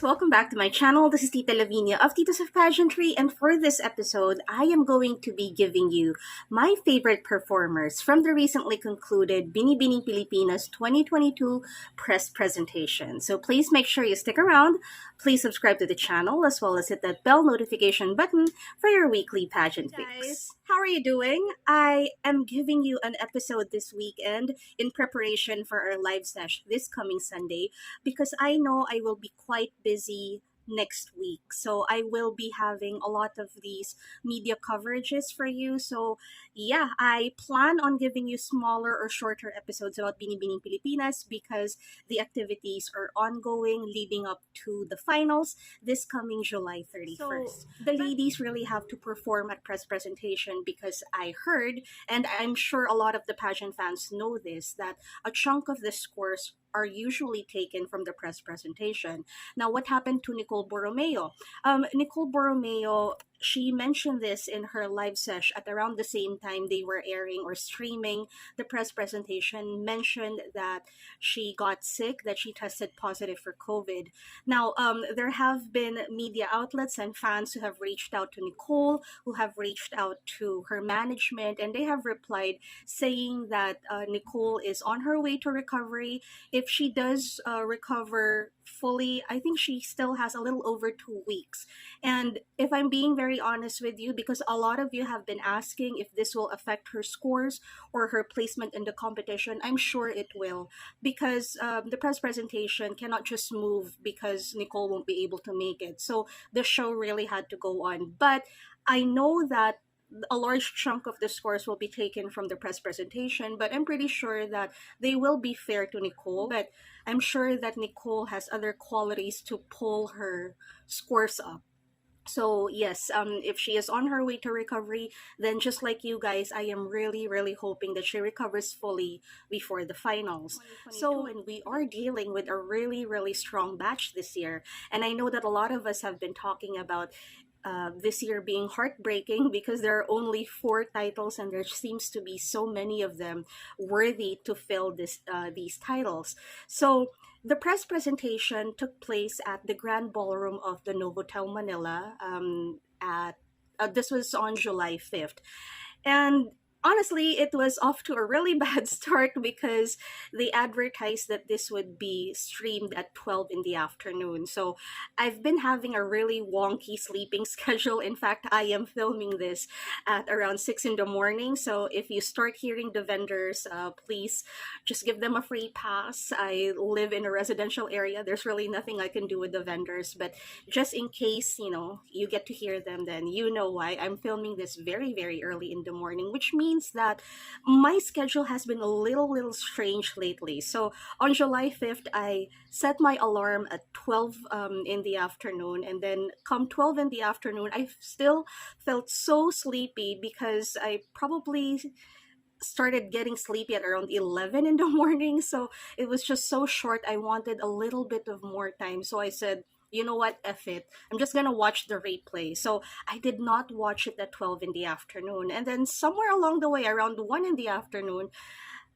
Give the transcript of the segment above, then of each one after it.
guys, welcome back to my channel. This is Tita Lavinia of Titas of Pageantry, and for this episode, I am going to be giving you my favorite performers from the recently concluded Binibining Pilipinas 2022 press presentation. So please make sure you stick around, please subscribe to the channel, as well as hit that bell notification button for your weekly pageant fix. How are you doing? I am giving you an episode this weekend in preparation for our live sesh this coming Sunday, because I know I will be quite busy next week. So I will be having a lot of these media coverages for you. So yeah, I plan on giving you smaller or shorter episodes about Binibining Pilipinas because the activities are ongoing leading up to the finals this coming July 31st. So the ladies really have to perform at press presentation because I heard, and I'm sure a lot of the pageant fans know this, that a chunk of the scores are usually taken from the press presentation. Now, what happened to Nicole Borromeo? Nicole Borromeo, she mentioned this in her live sesh at around the same time they were airing or streaming the press presentation, mentioned that she got sick, that she tested positive for COVID. Now, there have been media outlets and fans who have reached out to Nicole, who have reached out to her management, and they have replied saying that Nicole is on her way to recovery. If she does recover fully, I think she still has a little over 2 weeks. And if I'm being very honest with you, because a lot of you have been asking if this will affect her scores or her placement in the competition, I'm sure it will, because the press presentation cannot just move because Nicole won't be able to make it. So the show really had to go on. But I know that a large chunk of the scores will be taken from the press presentation, but I'm pretty sure that they will be fair to Nicole. But I'm sure that Nicole has other qualities to pull her scores up. So yes, if she is on her way to recovery, then just like you guys, I am really hoping that she recovers fully before the finals. So, and we are dealing with a really strong batch this year, and I know that a lot of us have been talking about this year being heartbreaking because there are only 4 titles and there seems to be so many of them worthy to fill these titles. So the press presentation took place at the Grand Ballroom of the Novotel Manila. At This was on July 5th, and honestly, it was off to a really bad start because they advertised that this would be streamed at 12 in the afternoon. So I've been having a really wonky sleeping schedule. In fact, I am filming this at around 6 in the morning. So if you start hearing the vendors, please just give them a free pass. I live in a residential area. There's really nothing I can do with the vendors. But just in case, you get to hear them, then you know why. I'm filming this very early in the morning, which means that my schedule has been a little strange lately. So on July 5th, I set my alarm at 12 in the afternoon, and then come 12 in the afternoon, I still felt so sleepy because I probably started getting sleepy at around 11 in the morning. So it was just so short. I wanted a little bit of more time. So I said, you know what, F it. I'm just gonna watch the replay. So I did not watch it at 12 in the afternoon. And then somewhere along the way, around 1 in the afternoon,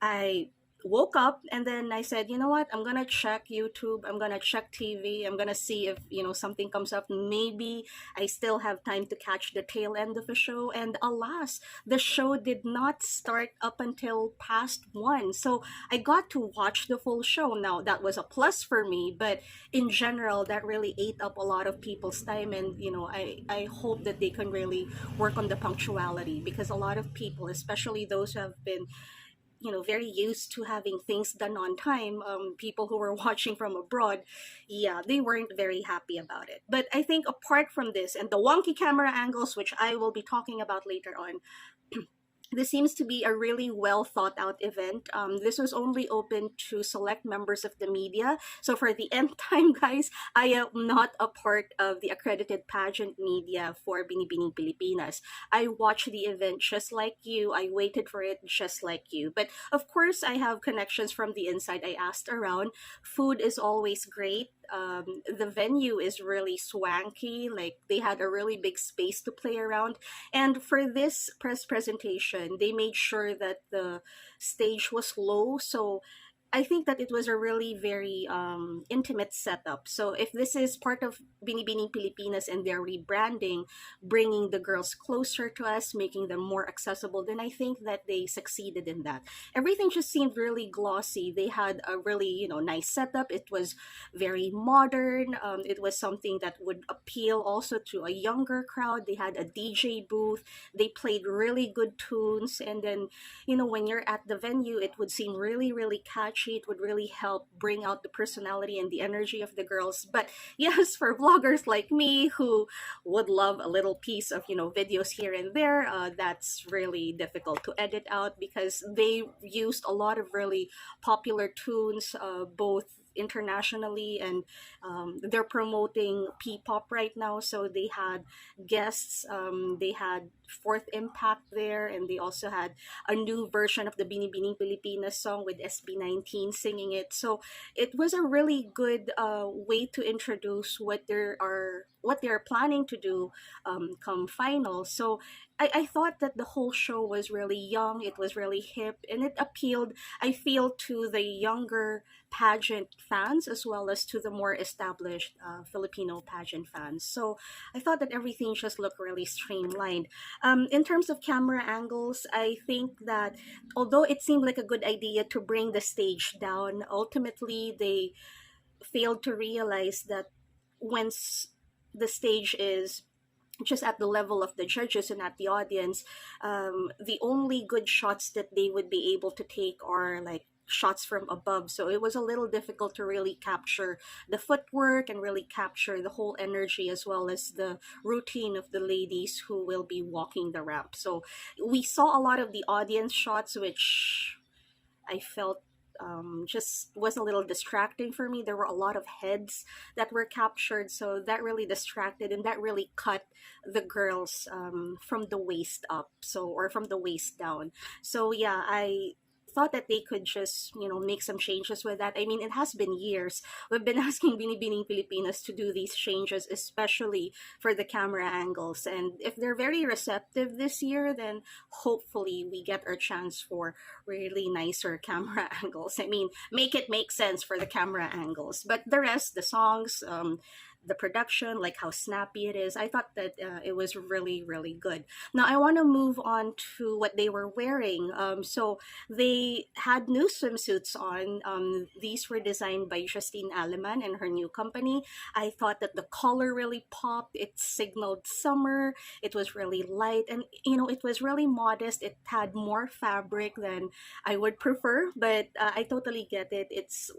I woke up and then I said, you know what, I'm gonna check YouTube, I'm gonna check TV, I'm gonna see if something comes up. Maybe I still have time to catch the tail end of the show. And alas, the show did not start up until past 1. So I got to watch the full show. Now that was a plus for me, but in general that really ate up a lot of people's time. And I hope that they can really work on the punctuality, because a lot of people, especially those who have been very used to having things done on time, people who were watching from abroad, yeah, they weren't very happy about it. But I think apart from this and the wonky camera angles, which I will be talking about later on, this seems to be a really well thought out event. This was only open to select members of the media. So for the nth time, guys, I am not a part of the accredited pageant media for Binibining Pilipinas. I watched the event just like you. I waited for it just like you. But of course, I have connections from the inside. I asked around. Food is always great. The venue is really swanky. Like, they had a really big space to play around. And for this press presentation, they made sure that the stage was low. So I think that it was a really very intimate setup. So if this is part of Binibining Pilipinas and their rebranding, bringing the girls closer to us, making them more accessible, then I think that they succeeded in that. Everything just seemed really glossy. They had a really, nice setup. It was very modern. It was something that would appeal also to a younger crowd. They had a DJ booth. They played really good tunes. And then, when you're at the venue, it would seem really, really catchy. It would really help bring out the personality and the energy of the girls. But yes, for vloggers like me who would love a little piece of, videos here and there, that's really difficult to edit out because they used a lot of really popular tunes, both internationally, and they're promoting P-pop right now. So they had guests, they had Fourth Impact there, and they also had a new version of the Binibining Pilipinas song with SB19 singing it. So it was a really good way to introduce what they're planning to do come final. So I thought that the whole show was really young, it was really hip, and it appealed, I feel, to the younger pageant fans as well as to the more established Filipino pageant fans. So I thought that everything just looked really streamlined. In terms of camera angles, I think that although it seemed like a good idea to bring the stage down, ultimately they failed to realize that once the stage is just at the level of the judges and at the audience, the only good shots that they would be able to take are like shots from above. So it was a little difficult to really capture the footwork and really capture the whole energy as well as the routine of the ladies who will be walking the ramp. So we saw a lot of the audience shots, which I felt just was a little distracting for me. There were a lot of heads that were captured, so that really distracted and that really cut the girls from the waist up, so or from the waist down. So yeah, I thought that they could just make some changes with that. I mean, it has been years we've been asking Binibining Pilipinas to do these changes, especially for the camera angles, and if they're very receptive this year, then hopefully we get our chance for really nicer camera angles. I mean, make it make sense for the camera angles, but the rest, the songs, the production, like how snappy it is, I thought that it was really, really good. Now I want to move on to what they were wearing. So they had new swimsuits on. These were designed by Justine Aleman and her new company. I thought that the color really popped. It signaled summer. It was really light, and it was really modest. It had more fabric than I would prefer, but I totally get it. It's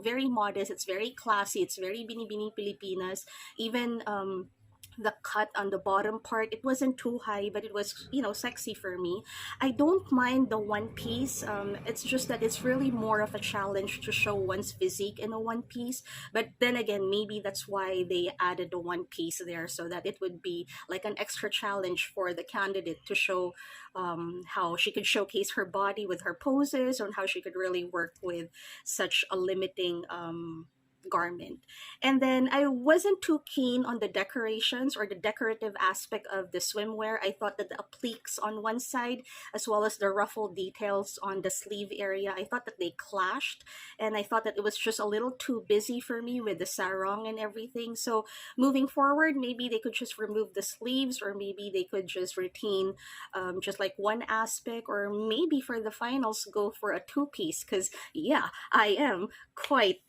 very modest. It's very classy. It's very Binibining Pilipinas. Even the cut on the bottom part, it wasn't too high, but it was sexy for me. I don't mind the one piece. It's just that it's really more of a challenge to show one's physique in a one piece. But then again, maybe that's why they added the one piece there, so that it would be like an extra challenge for the candidate to show how she could showcase her body with her poses, or how she could really work with such a limiting garment. And then I wasn't too keen on the decorations or the decorative aspect of the swimwear. I thought that the appliques on one side, as well as the ruffle details on the sleeve area, I thought that they clashed, and I thought that it was just a little too busy for me with the sarong and everything. So moving forward, maybe they could just remove the sleeves, or maybe they could just retain just like one aspect, or maybe for the finals go for a two-piece, because yeah, I am quite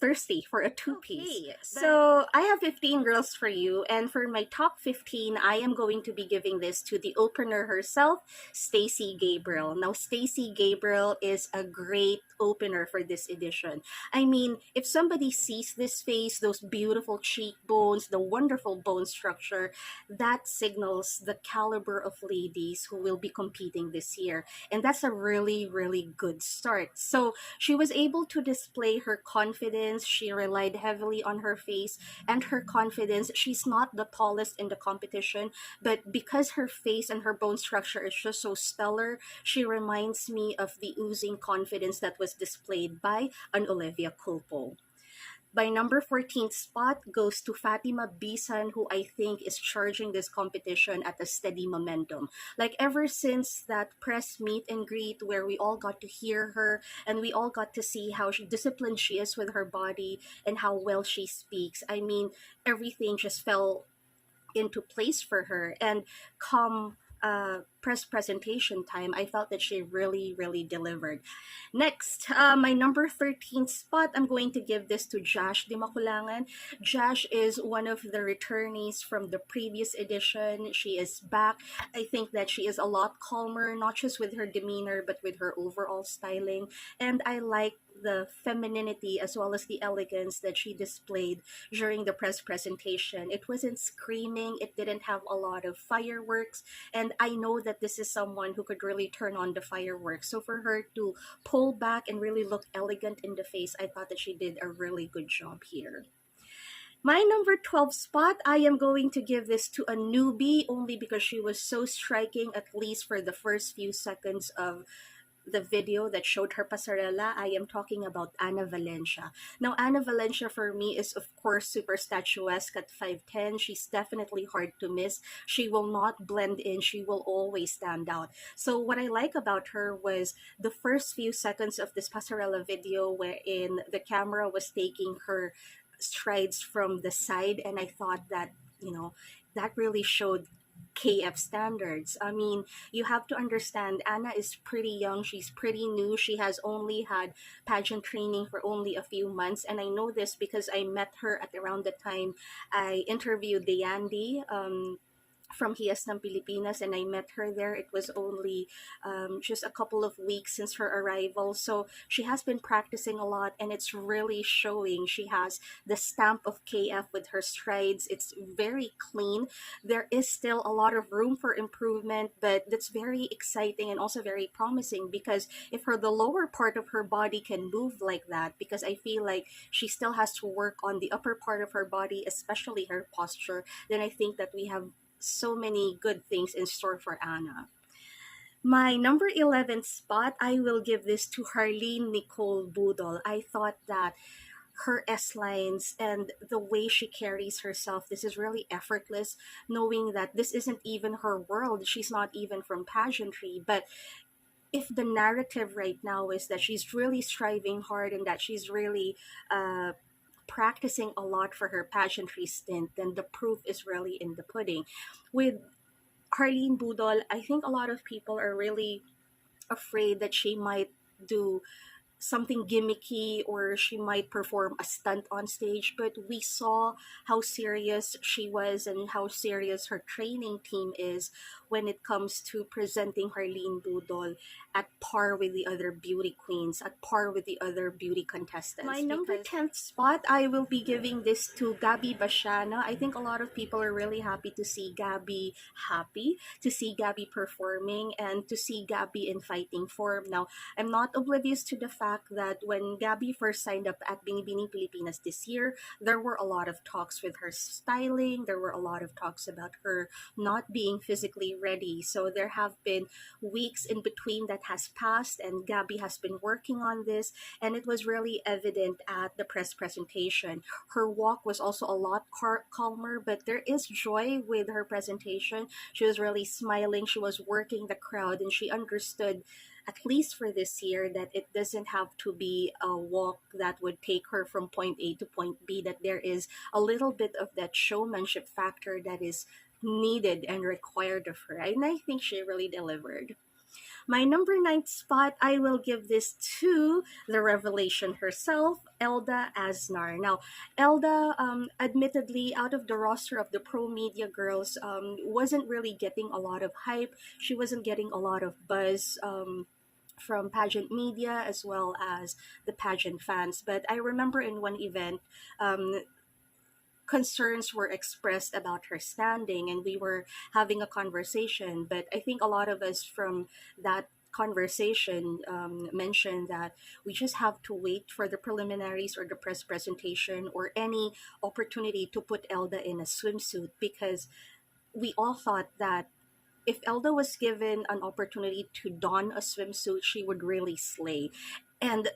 thirsty for a two-piece. Okay, so I have 15 girls for you, and for my top 15, I am going to be giving this to the opener herself, Stacey Gabriel. Now, Stacey Gabriel is a great opener for this edition. I mean, if somebody sees this face, those beautiful cheekbones, the wonderful bone structure, that signals the caliber of ladies who will be competing this year. And that's a really, really good start. So she was able to display her confidence. She relied heavily on her face and her confidence. She's not the tallest in the competition, but because her face and her bone structure is just so stellar, she reminds me of the oozing confidence that was displayed by an Olivia Culpo. My number 14th spot goes to Fatima Bisan, who I think is charging this competition at a steady momentum. Like ever since that press meet and greet where we all got to hear her and we all got to see how disciplined she is with her body and how well she speaks. I mean, everything just fell into place for her. And come press presentation time, I felt that she really, really delivered. Next, my number 13 spot, I'm going to give this to Josh Dimakulangan. Josh is one of the returnees from the previous edition. She is back. I think that she is a lot calmer, not just with her demeanor, but with her overall styling. And I like the femininity as well as the elegance that she displayed during the press presentation. It wasn't screaming, it didn't have a lot of fireworks, and I know that this is someone who could really turn on the fireworks. So for her to pull back and really look elegant in the face, I thought that she did a really good job here. My number 12 spot, I am going to give this to a newbie only because she was so striking, at least for the first few seconds of the video that showed her pasarela. I am talking about Ana Valencia. Now, Ana Valencia for me is, of course, super statuesque at 5'10". She's definitely hard to miss. She will not blend in. She will always stand out. So what I like about her was the first few seconds of this pasarela video wherein the camera was taking her strides from the side, and I thought that, that really showed KF standards. I mean, you have to understand, Anna is pretty young. She's pretty new. She has only had pageant training for only a few months. And I know this because I met her at around the time I interviewed Deyandy, from Hiasnang Pilipinas, and I met her there. It was only just a couple of weeks since her arrival. So she has been practicing a lot, and it's really showing. She has the stamp of KF with her strides. It's very clean. There is still a lot of room for improvement, but that's very exciting and also very promising because if the lower part of her body can move like that, because I feel like she still has to work on the upper part of her body, especially her posture, then I think that we have so many good things in store for Anna. My number 11 spot, I will give this to Harleen Nicole Budol. I thought that her S lines and the way she carries herself, this is really effortless, knowing that this isn't even her world. She's not even from pageantry. But if the narrative right now is that she's really striving hard and that she's really practicing a lot for her pageantry stint, then the proof is really in the pudding. With Harleen Budol, I think a lot of people are really afraid that she might do something gimmicky or she might perform a stunt on stage, but we saw how serious she was and how serious her training team is when it comes to presenting Harleen Budol at par with the other beauty queens, at par with the other beauty contestants. My number 10th spot, I will be giving this to Gabby Bashana. I think a lot of people are really happy to see Gabby happy, to see Gabby performing, and to see Gabby in fighting form. Now, I'm not oblivious to the fact that when Gabby first signed up at Binibining Pilipinas this year, there were a lot of talks with her styling. There were a lot of talks about her not being physically ready. So there have been weeks in between that has passed, and Gabby has been working on this, and it was really evident at the press presentation. Her walk was also a lot calmer, but there is joy with her presentation. She was really smiling. She was working the crowd, and she understood, at least for this year, that it doesn't have to be a walk that would take her from point A to point B, that there is a little bit of that showmanship factor that is needed and required of her. And I think she really delivered. My number 9 spot, I will give this to the revelation herself, Elda Aznar. Now, Elda, admittedly, out of the roster of the pro media girls, wasn't really getting a lot of hype. She wasn't getting a lot of buzz. From pageant media as well as the pageant fans. But I remember in one event, concerns were expressed about her standing, and we were having a conversation. But I think a lot of us from that conversation mentioned that we just have to wait for the preliminaries or the press presentation or any opportunity to put Elda in a swimsuit, because we all thought that if Elda was given an opportunity to don a swimsuit, she would really slay. And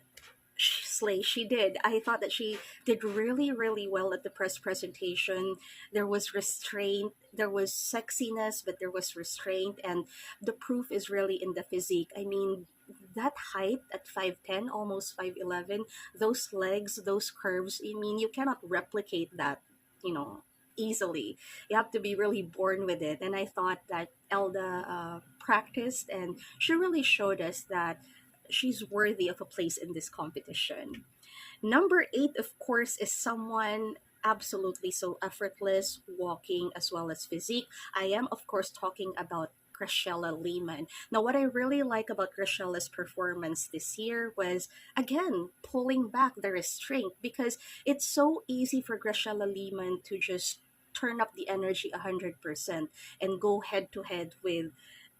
Slay, she did. I thought that she did really, really well at the press presentation. There was restraint, there was sexiness, but there was restraint, and the proof is really in the physique. I mean, that height at 5'10", almost 5'11", those legs, those curves, I mean, you cannot replicate that, you know, easily. You have to be really born with it. And I thought that Elda practiced, and she really showed us that she's worthy of a place in this competition. Number eight, of course, is someone absolutely so effortless, walking as well as physique. I am, of course, talking about Graciela Lehman. Now, what I really like about Graciela's performance this year was, again, pulling back the restraint, because it's so easy for Graciela Lehman to just turn up the energy 100% and go head to head with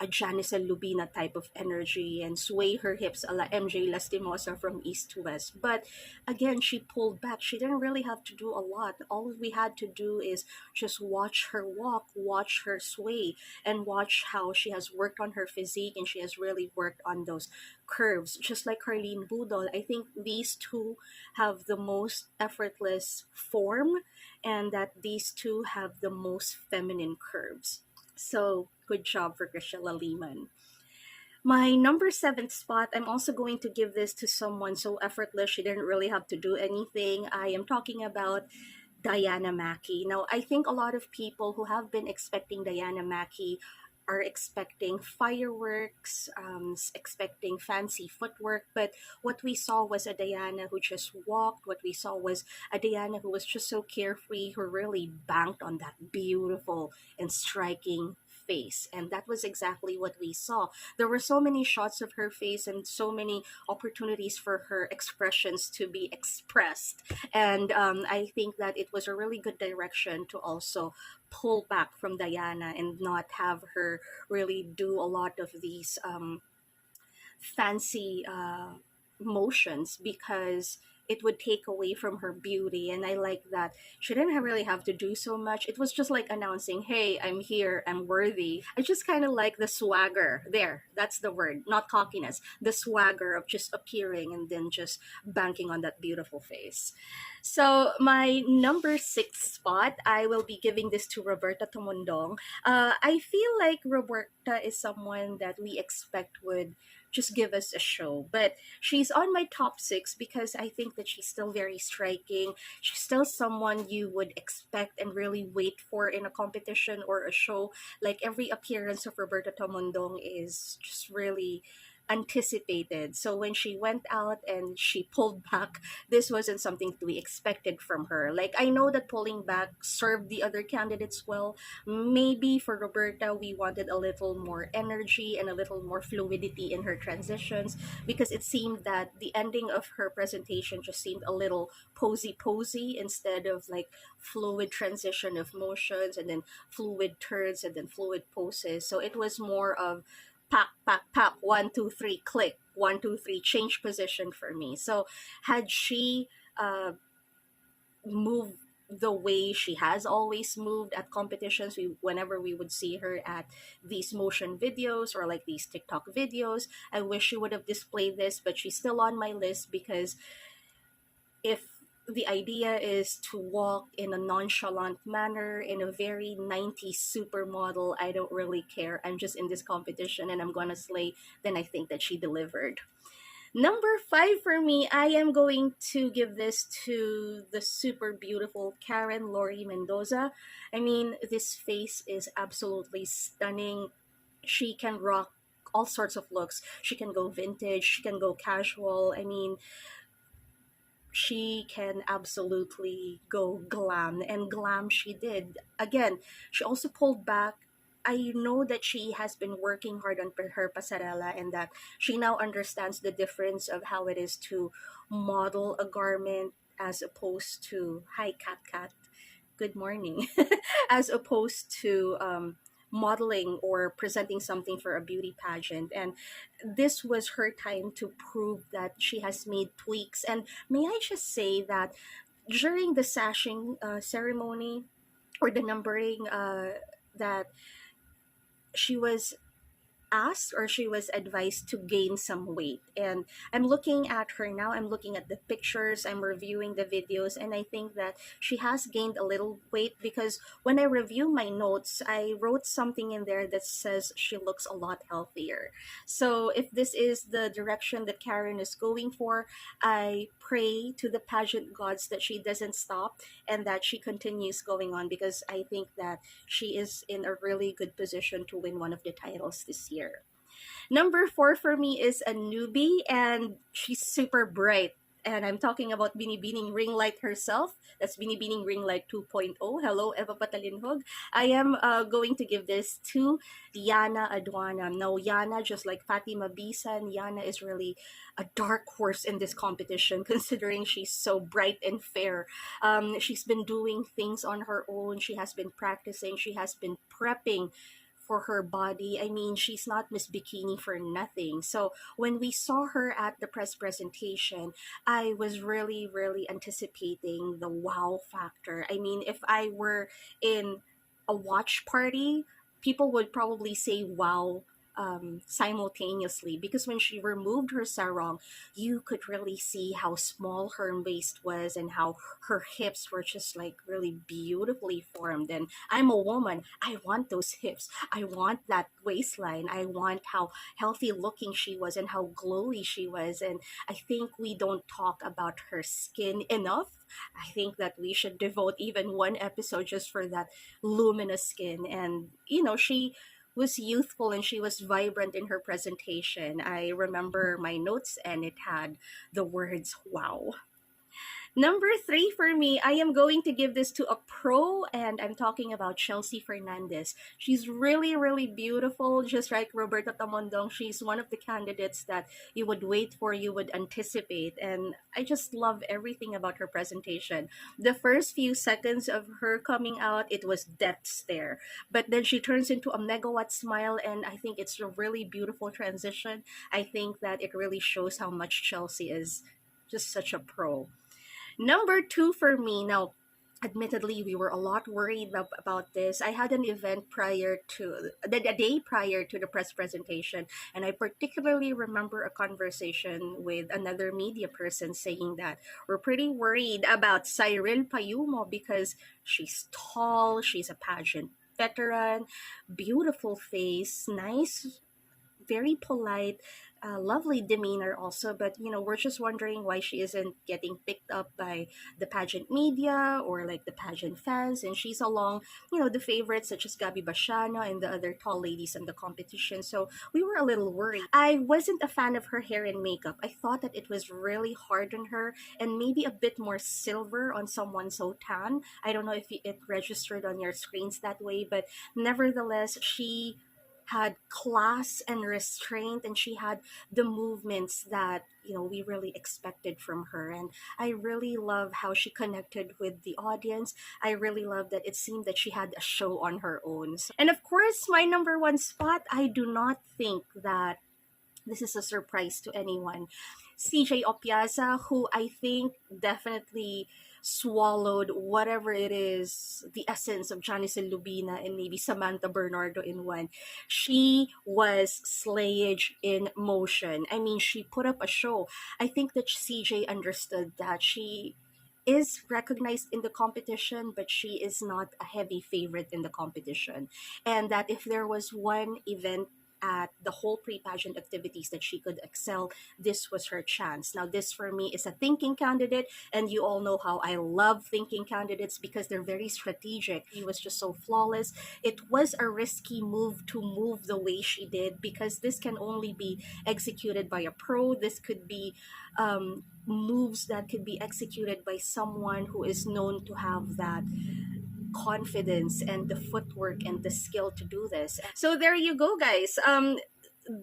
a Janice and Lubina type of energy and sway her hips a la MJ Lastimosa from East to West. But again, she pulled back. She didn't really have to do a lot. All we had to do is just watch her walk, watch her sway, and watch how she has worked on her physique and she has really worked on those curves. Just like Carlene Budol, I think these two have the most effortless form, and that these two have the most feminine curves. So good job for Graciela Lehman. My number seven spot, I'm also going to give this to someone so effortless she didn't really have to do anything. I am talking about Diana Mackey. Now, I think a lot of people who have been expecting Diana Mackey are expecting fireworks, expecting fancy footwork, but what we saw was a Diana who just walked. What we saw was a Diana who was just so carefree, who really banked on that beautiful and striking face. And that was exactly what we saw. There were so many shots of her face and so many opportunities for her expressions to be expressed. And I think that it was a really good direction to also pull back from Diana and not have her really do a lot of these fancy motions, because it would take away from her beauty. And I like that she didn't really have to do so much. It was just like announcing, hey, I'm here, I'm worthy. I just kind of like the swagger there. That's the word, not cockiness. The swagger of just appearing and then just banking on that beautiful face. So my number six spot, I will be giving this to Roberta Tumundong. I feel like Roberta is someone that we expect would just give us a show, but she's on my top six because I think that she's still very striking. She's still someone you would expect and really wait for in a competition or a show. Like every appearance of Roberta Tumundong is just really anticipated. So when she went out and she pulled back, this wasn't something to be expected from her. Like, I know that pulling back served the other candidates well. Maybe for Roberta, we wanted a little more energy and a little more fluidity in her transitions, because it seemed that the ending of her presentation just seemed a little posy instead of like fluid transition of motions and then fluid turns and then fluid poses. So it was more of pack, 1, 2, 3, click, 1, 2, 3, change position for me. So had she moved the way she has always moved at competitions, whenever we would see her at these motion videos or like these TikTok videos, I wish she would have displayed this, but she's still on my list because if the idea is to walk in a nonchalant manner in a very 90s supermodel, I don't really care. I'm just in this competition and I'm gonna slay. Then I think that she delivered. Number five for me, I am going to give this to the super beautiful Karen Lori Mendoza. I mean, this face is absolutely stunning. She can rock all sorts of looks. She can go vintage, she can go casual. I mean, she can absolutely go glam, and glam she did. Again, she also pulled back. I know that she has been working hard on her pasarela and that she now understands the difference of how it is to model a garment as opposed to, hi, Cat, good morning, as opposed to modeling or presenting something for a beauty pageant. And this was her time to prove that she has made tweaks. And may I just say that during the sashing ceremony or the numbering, that she was asked or she was advised to gain some weight. And I'm looking at her now, I'm looking at the pictures, I'm reviewing the videos, and I think that she has gained a little weight because when I review my notes, I wrote something in there that says she looks a lot healthier. So if this is the direction that Karen is going for, I pray to the pageant gods that she doesn't stop and that she continues going on, because I think that she is in a really good position to win one of the titles this year. Number four for me is a newbie, and she's super bright. And I'm talking about Binibining Ring Light herself. That's Binibining Ring Light 2.0. Hello, Eva Patalinhog. I am going to give this to Yana Aduana. Now, Yana, just like Fatima Bisan, Yana is really a dark horse in this competition, considering she's so bright and fair. She's been doing things on her own. She has been practicing. She has been prepping for her body. I mean, she's not Miss Bikini for nothing. So when we saw her at the press presentation, I was really, really anticipating the wow factor. I mean, if I were in a watch party, people would probably say wow simultaneously, because when she removed her sarong, you could really see how small her waist was and how her hips were just like really beautifully formed. And I'm a woman, I want those hips, I want that waistline, I want how healthy looking she was and how glowy she was. And I think we don't talk about her skin enough. I think that we should devote even one episode just for that luminous skin. And she was youthful and she was vibrant in her presentation. I remember my notes and it had the words wow. Number three for me, I am going to give this to a pro, and I'm talking about Chelsea Fernandez. She's really, really beautiful, just like Roberta Tamondong. She's one of the candidates that you would wait for, you would anticipate, and I just love everything about her presentation. The first few seconds of her coming out, it was death stare, but then she turns into a megawatt smile, and I think it's a really beautiful transition. I think that it really shows how much Chelsea is just such a pro. Number two for me, now, admittedly, we were a lot worried about this. I had an event prior to the day prior to the press presentation, and I particularly remember a conversation with another media person saying that we're pretty worried about Cyril Payumo because she's tall, she's a pageant veteran, beautiful face, nice, very polite, lovely demeanor also. But we're just wondering why she isn't getting picked up by the pageant media or like the pageant fans. And she's along, the favorites such as Gabi Bashana and the other tall ladies in the competition. So we were a little worried. I wasn't a fan of her hair and makeup. I thought that it was really hard on her and maybe a bit more silver on someone so tan. I don't know if it registered on your screens that way, but nevertheless, she had class and restraint, and she had the movements that we really expected from her. And I really love how she connected with the audience. I really love that it seemed that she had a show on her own. And of course, my number one spot, I do not think that this is a surprise to anyone. CJ Opiaza, who I think definitely swallowed whatever it is, the essence of Janice and Lubina and maybe Samantha Bernardo in one. She was slayage in motion. I mean, she put up a show. I think that CJ understood that she is recognized in the competition, but she is not a heavy favorite in the competition. And that if there was one event at the whole pre-pageant activities that she could excel, this was her chance. Now, this for me is a thinking candidate, and you all know how I love thinking candidates because they're very strategic. She was just so flawless. It was a risky move to move the way she did because this can only be executed by a pro. This could be moves that could be executed by someone who is known to have that confidence and the footwork and the skill to do this. So there you go, guys.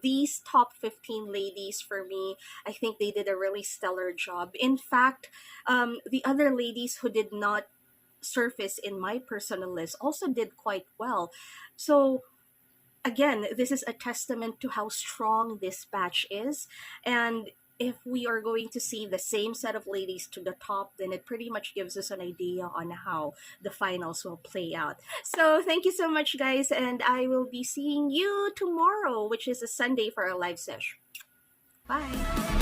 These top 15 ladies for me, I think they did a really stellar job. In fact, the other ladies who did not surface in my personal list also did quite well. So again, this is a testament to how strong this batch is. And if we are going to see the same set of ladies to the top, then it pretty much gives us an idea on how the finals will play out. So thank you so much, guys, and I will be seeing you tomorrow, which is a Sunday, for a live session. Bye.